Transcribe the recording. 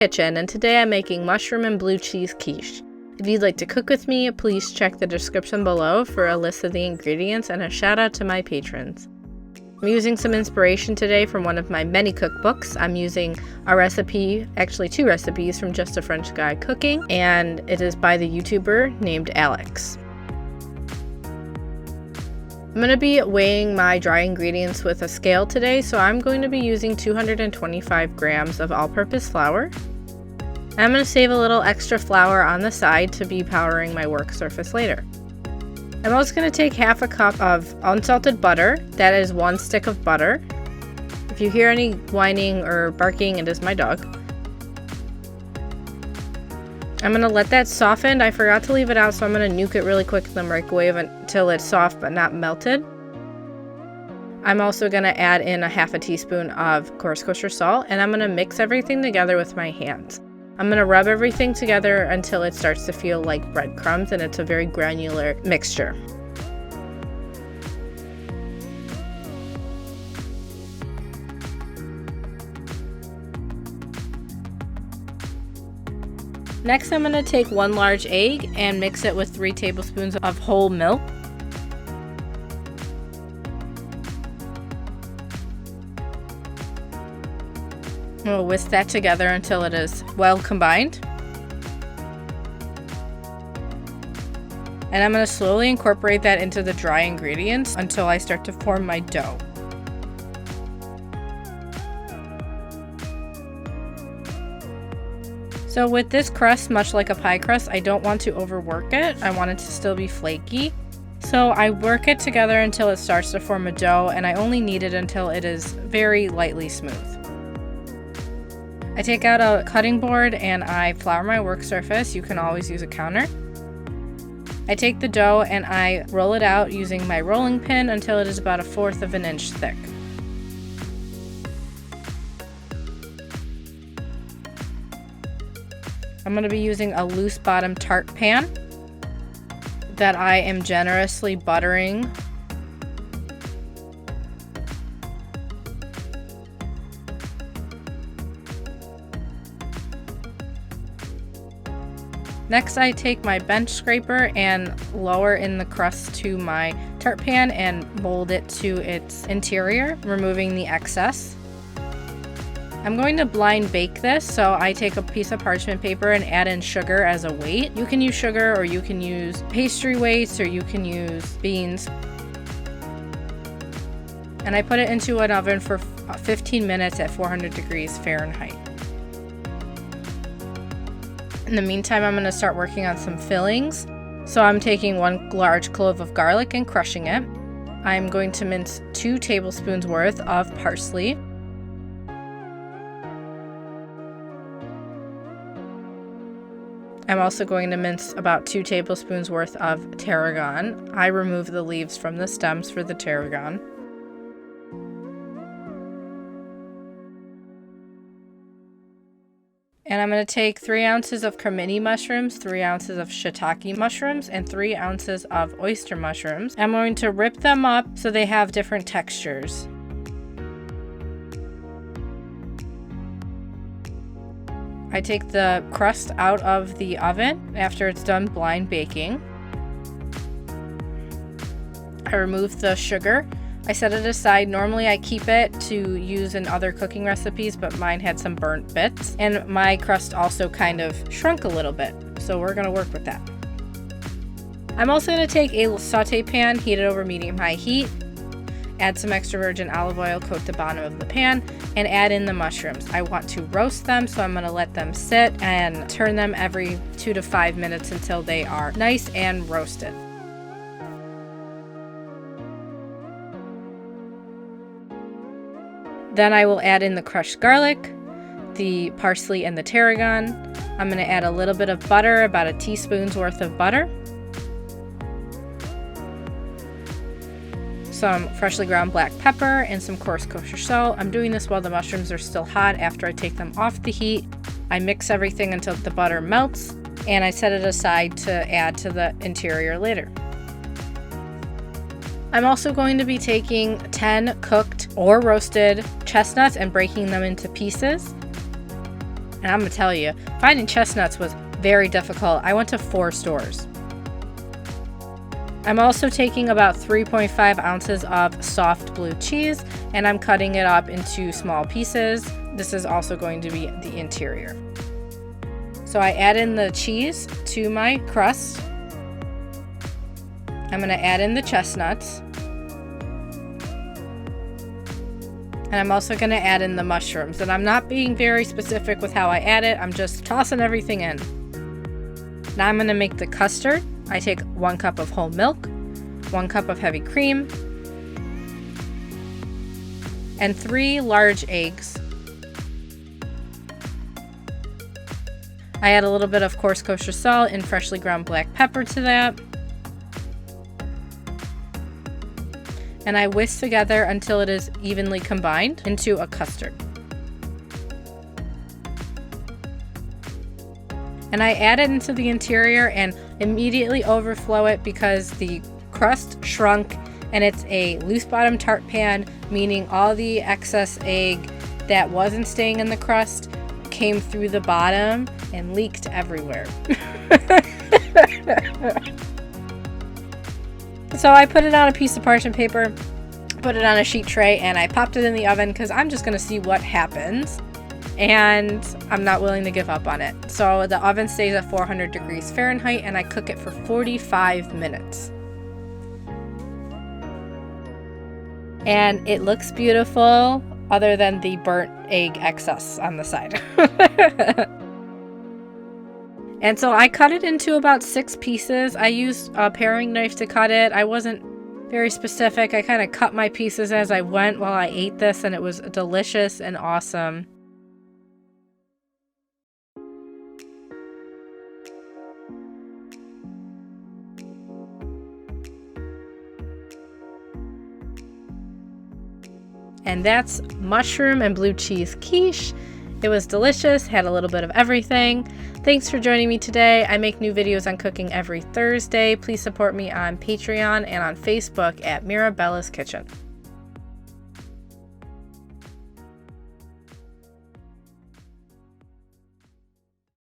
Kitchen, and today I'm making mushroom and blue cheese quiche. If you'd like to cook with me, please check the description below for a list of the ingredients and a shout out to my patrons. I'm using some inspiration today from one of my many cookbooks. I'm using a recipe, actually 2 recipes from Just a French Guy Cooking, and it is by the YouTuber named Alex. I'm going to be weighing my dry ingredients with a scale today, so I'm going to be using 225 grams of all-purpose flour. I'm going to save a little extra flour on the side to be powdering my work surface later. I'm also going to take half a cup of unsalted butter. That is 1 stick of butter. If you hear any whining or barking, it is my dog. I'm going to let that soften. I forgot to leave it out, so I'm going to nuke it really quick in the microwave until it's soft but not melted. I'm also going to add in a half a teaspoon of coarse kosher salt, and I'm going to mix everything together with my hands. I'm going to rub everything together until it starts to feel like breadcrumbs and it's a very granular mixture. Next, I'm going to take 1 large egg and mix it with 3 tablespoons of whole milk. We'll whisk that together until it is well combined. And I'm going to slowly incorporate that into the dry ingredients until I start to form my dough. So with this crust, much like a pie crust, I don't want to overwork it. I want it to still be flaky. So I work it together until it starts to form a dough, and I only knead it until it is very lightly smooth. I take out a cutting board and I flour my work surface. You can always use a counter. I take the dough and I roll it out using my rolling pin until it is about 1/4 of an inch thick. I'm going to be using a loose bottom tart pan that I am generously buttering. Next, I take my bench scraper and lower in the crust to my tart pan and mold it to its interior, removing the excess. I'm going to blind bake this, so I take a piece of parchment paper and add in sugar as a weight. You can use sugar, or you can use pastry weights, or you can use beans. And I put it into an oven for 15 minutes at 400 degrees Fahrenheit. In the meantime, I'm going to start working on some fillings. So I'm taking 1 large clove of garlic and crushing it. I'm going to mince 2 tablespoons worth of parsley. I'm also going to mince about 2 tablespoons worth of tarragon. I remove the leaves from the stems for the tarragon. And I'm going to take 3 ounces of cremini mushrooms, 3 ounces of Shiitake mushrooms, and 3 ounces of oyster mushrooms. I'm going to rip them up so they have different textures. I take the crust out of the oven after it's done blind baking. I remove the sugar. I set it aside. Normally I keep it to use in other cooking recipes, but mine had some burnt bits. And my crust also kind of shrunk a little bit, so we're going to work with that. I'm also going to take a saute pan, heat it over medium-high heat, add some extra virgin olive oil, coat the bottom of the pan, and add in the mushrooms. I want to roast them, so I'm going to let them sit and turn them every 2 to 5 minutes until they are nice and roasted. Then I will add in the crushed garlic, the parsley, and the tarragon. I'm going to add a little bit of butter, about a teaspoon's worth of butter. Some freshly ground black pepper and some coarse kosher salt. I'm doing this while the mushrooms are still hot after I take them off the heat. I mix everything until the butter melts, and I set it aside to add to the interior later. I'm also going to be taking 10 cooked or roasted chestnuts and breaking them into pieces. And I'm gonna tell you, finding chestnuts was very difficult. I went to 4 stores. I'm also taking about 3.5 ounces of soft blue cheese, and I'm cutting it up into small pieces. This is also going to be the interior. So I add in the cheese to my crust. I'm gonna add in the chestnuts. And I'm also gonna add in the mushrooms. And I'm not being very specific with how I add it. I'm just tossing everything in. Now I'm gonna make the custard. I take 1 cup of whole milk, 1 cup of heavy cream, and 3 large eggs. I add a little bit of coarse kosher salt and freshly ground black pepper to that. And I whisk together until it is evenly combined into a custard. And I add it into the interior and immediately overflow it because the crust shrunk and it's a loose bottom tart pan, meaning all the excess egg that wasn't staying in the crust came through the bottom and leaked everywhere. So I put it on a piece of parchment paper, put it on a sheet tray, and I popped it in the oven because I'm just going to see what happens. And I'm not willing to give up on it. So the oven stays at 400 degrees Fahrenheit and I cook it for 45 minutes. And it looks beautiful other than the burnt egg excess on the side. And so I cut it into about 6 pieces. I used a paring knife to cut it. I wasn't very specific. I kind of cut my pieces as I went while I ate this, and it was delicious and awesome. And that's mushroom and blue cheese quiche. It was delicious, had a little bit of everything. Thanks for joining me today. I make new videos on cooking every Thursday. Please support me on Patreon and on Facebook at Mirabella's Kitchen.